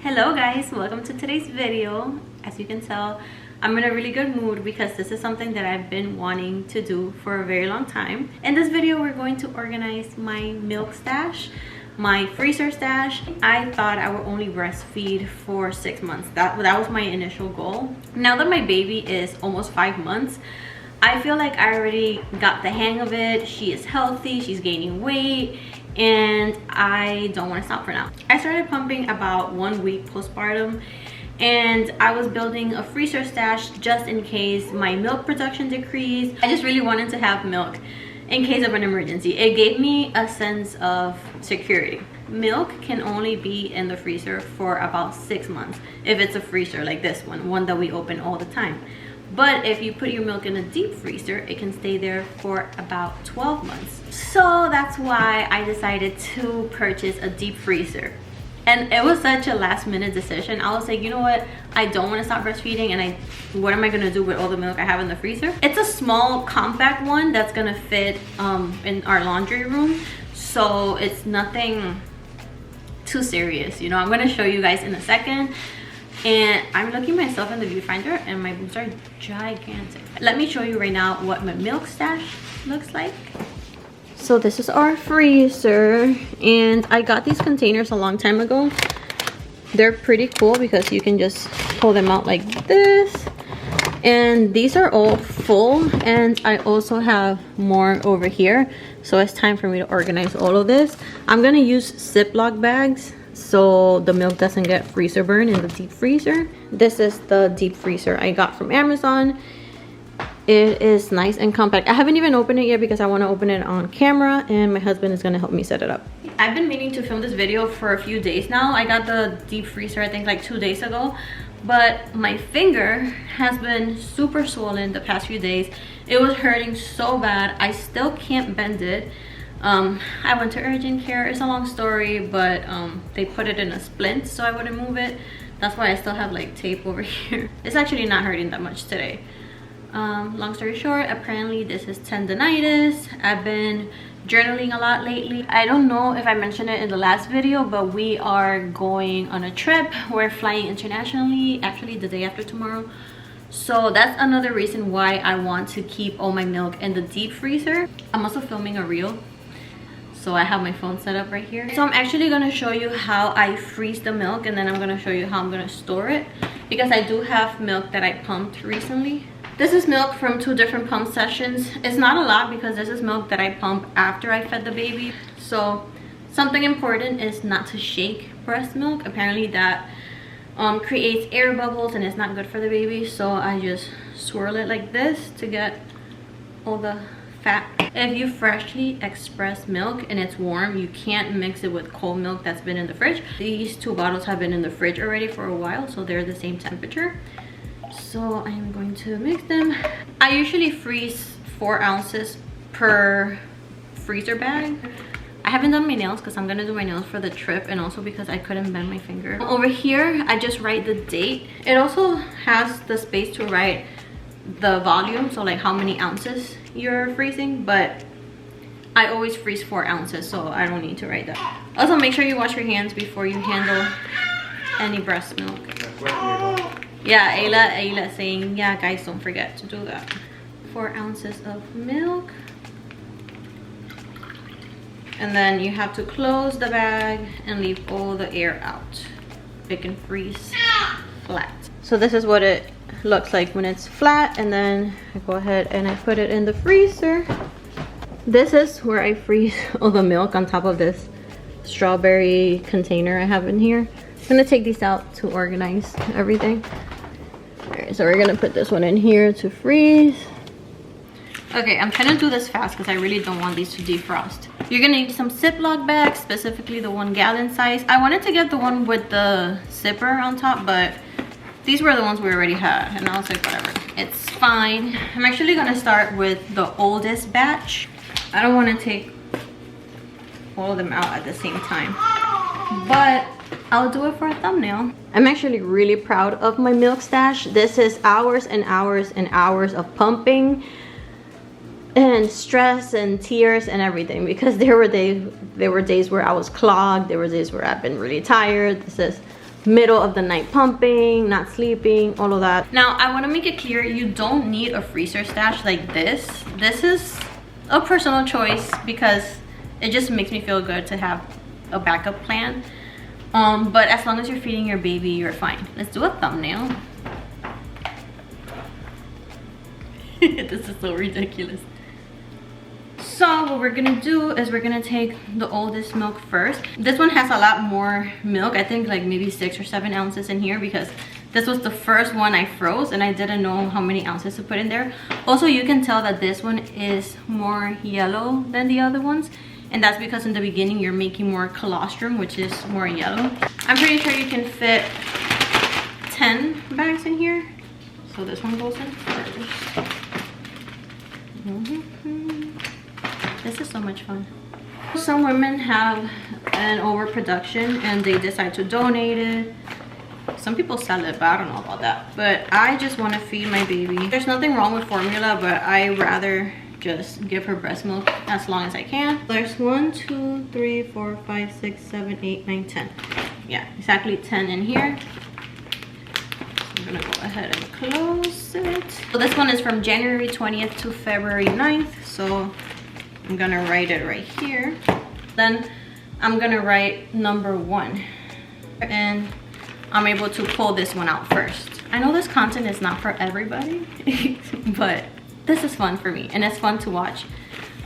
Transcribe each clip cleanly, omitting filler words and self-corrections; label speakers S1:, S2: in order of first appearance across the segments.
S1: Hello guys, welcome to today's video. As you can tell, I'm in a really good mood because this is something that I've been wanting to do for a very long time. In this video, we're going to organize my milk stash, my freezer stash. I thought I would only breastfeed for 6 months. That was my initial goal. Now that my baby is almost 5 months, I feel like I already got the hang of it. She is healthy, she's gaining weight, and I don't want to stop for now. I started pumping about 1 week postpartum, and I was building a freezer stash just in case my milk production decreased. I just really wanted to have milk in case of an emergency. It gave me a sense of security. Milk can only be in the freezer for about 6 months if it's a freezer like this one that we open all the time. But if you put your milk in a deep freezer, it can stay there for about 12 months. So that's why I decided to purchase a deep freezer. And it was such a last minute decision. I was like, you know what? I don't want to stop breastfeeding, and what am I going to do with all the milk I have in the freezer? It's a small compact one that's going to fit in our laundry room. So it's nothing too serious. You know, I'm going to show you guys in a second. And I'm looking myself in the viewfinder and my boobs are gigantic. Let me show you right now what my milk stash looks like. So this is our freezer, and I got these containers a long time ago. They're pretty cool because you can just pull them out like this. And these are all full, and I also have more over here. So it's time for me to organize all of this. I'm gonna use Ziploc bags so the milk doesn't get freezer burn in the deep freezer. This is the deep freezer I got from Amazon. It is nice and compact. I haven't even opened it yet because I want to open it on camera, and my husband is going to help me set it up. I've been meaning to film this video for a few days now. I got the deep freezer I think like 2 days ago, but my finger has been super swollen the past few days. It was hurting so bad. I still can't bend it. I went to urgent care. It's a long story, but they put it in a splint so I wouldn't move it. That's why I still have like tape over here. It's actually not hurting that much today. Long story short, apparently this is tendonitis. I've been journaling a lot lately. I don't know if I mentioned it in the last video, but we are going on a trip. We're flying internationally, actually the day after tomorrow. So that's another reason why I want to keep all my milk in the deep freezer. I'm also filming a reel, so I have my phone set up right here. So I'm actually gonna show you how I freeze the milk, and then I'm gonna show you how I'm gonna store it, because I do have milk that I pumped recently. This is milk from 2 different pump sessions. It's not a lot because this is milk that I pump after I fed the baby. So something important is not to shake breast milk. Apparently that creates air bubbles and it's not good for the baby. So I just swirl it like this to get all the fat. If you freshly express milk and it's warm, you can't mix it with cold milk that's been in the fridge. These 2 bottles have been in the fridge already for a while, so they're the same temperature. So I am going to mix them. I usually freeze 4 ounces per freezer bag. I haven't done my nails because I'm gonna do my nails for the trip, and also because I couldn't bend my finger. Over here, I just write the date. It also has the space to write the volume, so like how many ounces you're freezing, but I always freeze 4 ounces, so I don't need to write that. Also, make sure you wash your hands before you handle any breast milk. Yeah, Ayla saying, yeah guys, don't forget to do that. 4 ounces of milk. And then you have to close the bag and leave all the air out. It can freeze flat. So this is what it looks like when it's flat, and then I go ahead and I put it in the freezer. This is where I freeze all the milk on top of this strawberry container I have in here. I'm gonna take these out to organize everything. Alright, so we're gonna put this one in here to freeze. Okay, I'm trying to do this fast because I really don't want these to defrost. You're gonna need some Ziploc bags, specifically the 1 gallon size. I wanted to get the one with the zipper on top, but these were the ones we already had, and I was like, whatever, it's fine. I'm actually gonna start with the oldest batch. I don't want to take all of them out at the same time, but I'll do it for a thumbnail. I'm actually really proud of my milk stash. This is hours and hours and hours of pumping and stress and tears and everything, because there were days where I was clogged, there were days where I've been really tired. This is middle of the night pumping, not sleeping, all of that. Now I want to make it clear, you don't need a freezer stash like this. This is a personal choice because it just makes me feel good to have a backup plan. But as long as you're feeding your baby, you're fine. Let's do a thumbnail. This is so ridiculous. So what we're gonna do is we're gonna take the oldest milk first. This one has a lot more milk. I think like maybe 6 or 7 ounces in here because this was the first one I froze and I didn't know how many ounces to put in there. Also, you can tell that this one is more yellow than the other ones. And that's because in the beginning you're making more colostrum, which is more yellow. I'm pretty sure you can fit 10 bags in here. So this one goes in first. This is so much fun. Some women have an overproduction and they decide to donate it. Some people sell it, but I don't know about that. But I just want to feed my baby. There's nothing wrong with formula, but I rather just give her breast milk as long as I can. There's 1, 2, 3, 4, 5, 6, 7, 8, 9, 10. Yeah, exactly 10 in here. I'm gonna go ahead and close it. So this one is from January 20th to February 9th. So I'm gonna write it right here. Then I'm gonna write number 1. And I'm able to pull this one out first. I know this content is not for everybody, but this is fun for me. And it's fun to watch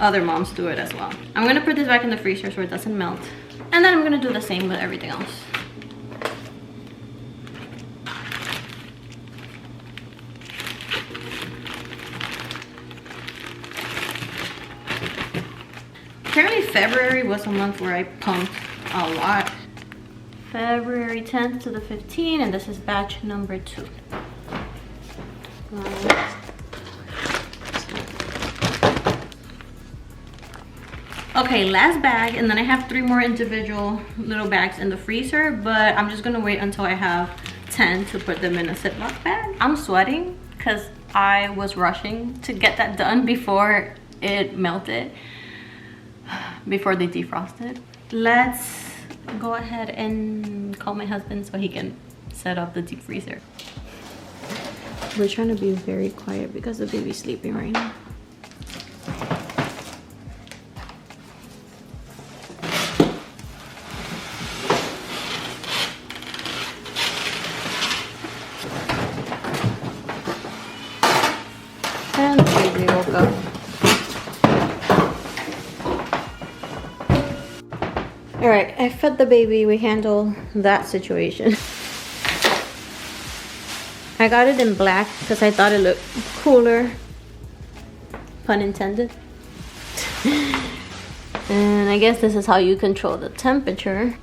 S1: other moms do it as well. I'm gonna put this back in the freezer so it doesn't melt. And then I'm gonna do the same with everything else. Apparently February was a month where I pumped a lot. February 10th to the 15th, and this is batch number 2. Okay, last bag, and then I have 3 more individual little bags in the freezer, but I'm just gonna wait until I have 10 to put them in a Ziploc bag. I'm sweating because I was rushing to get that done before it melted, before they defrosted. Let's go ahead and call my husband so he can set up the deep freezer. We're trying to be very quiet because the baby's sleeping right now. And the baby woke up. All right, I fed the baby. We handle that situation. I got it in black because I thought it looked cooler. Pun intended. And I guess this is how you control the temperature.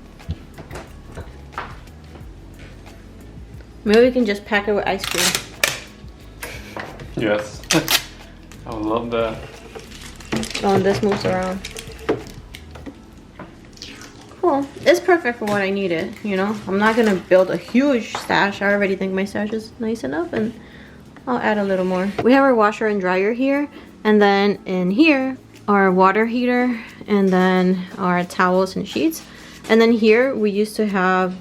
S1: Maybe we can just pack it with ice cream.
S2: Yes. I would love that.
S1: Oh, this moves around. Cool. It's perfect for what I needed, you know. I'm not gonna build a huge stash. I already think my stash is nice enough, and I'll add a little more. We have our washer and dryer here, and then in here our water heater, and then our towels and sheets. And then here we used to have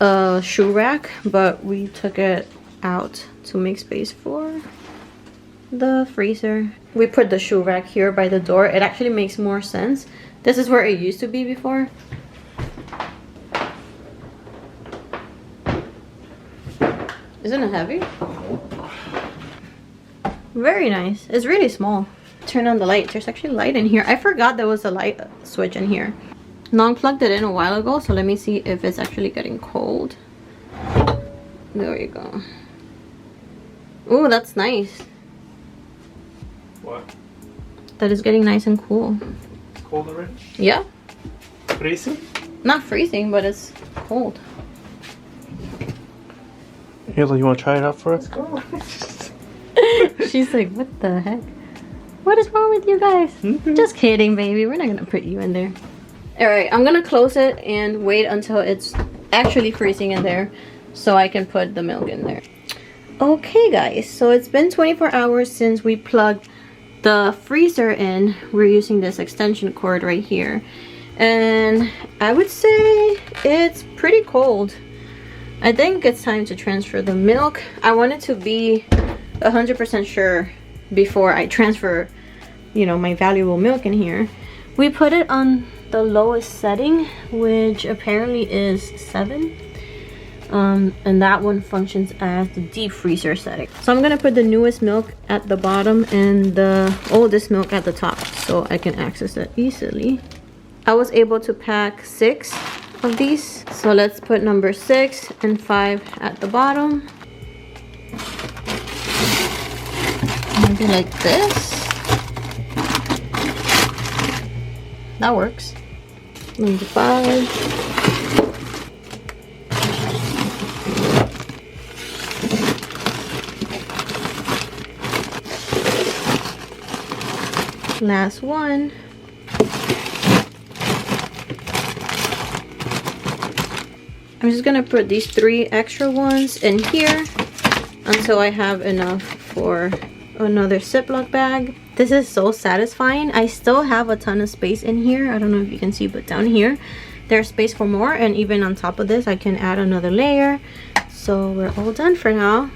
S1: a shoe rack, but we took it out to make space for the freezer. We put the shoe rack here by the door. It actually makes more sense. This is where it used to be before. Isn't it heavy? Very nice. It's really small. Turn on the light. There's actually light in here. I forgot there was a light switch in here. Non-plugged it in a while ago, so let me see if it's actually getting cold. There you go. Oh, that's nice.
S2: What?
S1: That is getting nice and cool.
S2: It's cold already?
S1: Yeah.
S2: Freezing?
S1: Not freezing, but it's cold.
S2: Hazel, you want to try it out for us?
S1: She's like, what the heck? What is wrong with you guys? Just kidding, baby. We're not gonna put you in there. All right, I'm gonna close it and wait until it's actually freezing in there so I can put the milk in there. Okay guys, so it's been 24 hours since we plugged the freezer in. We're using this extension cord right here, and I would say it's pretty cold. I think it's time to transfer the milk. I wanted to be 100% sure before I transfer, you know, my valuable milk in here. We put it on the lowest setting, which apparently is 7. And that one functions as the deep freezer setting. So I'm gonna put the newest milk at the bottom and the oldest milk at the top so I can access it easily. I was able to pack 6 of these. So let's put number 6 and 5 at the bottom. Maybe like this. That works. Number 5. Last one. I'm just gonna put these 3 extra ones in here until I have enough for another Ziploc bag. This is so satisfying. I still have a ton of space in here. I don't know if you can see, but down here there's space for more, and even on top of this I can add another layer. So we're all done for now.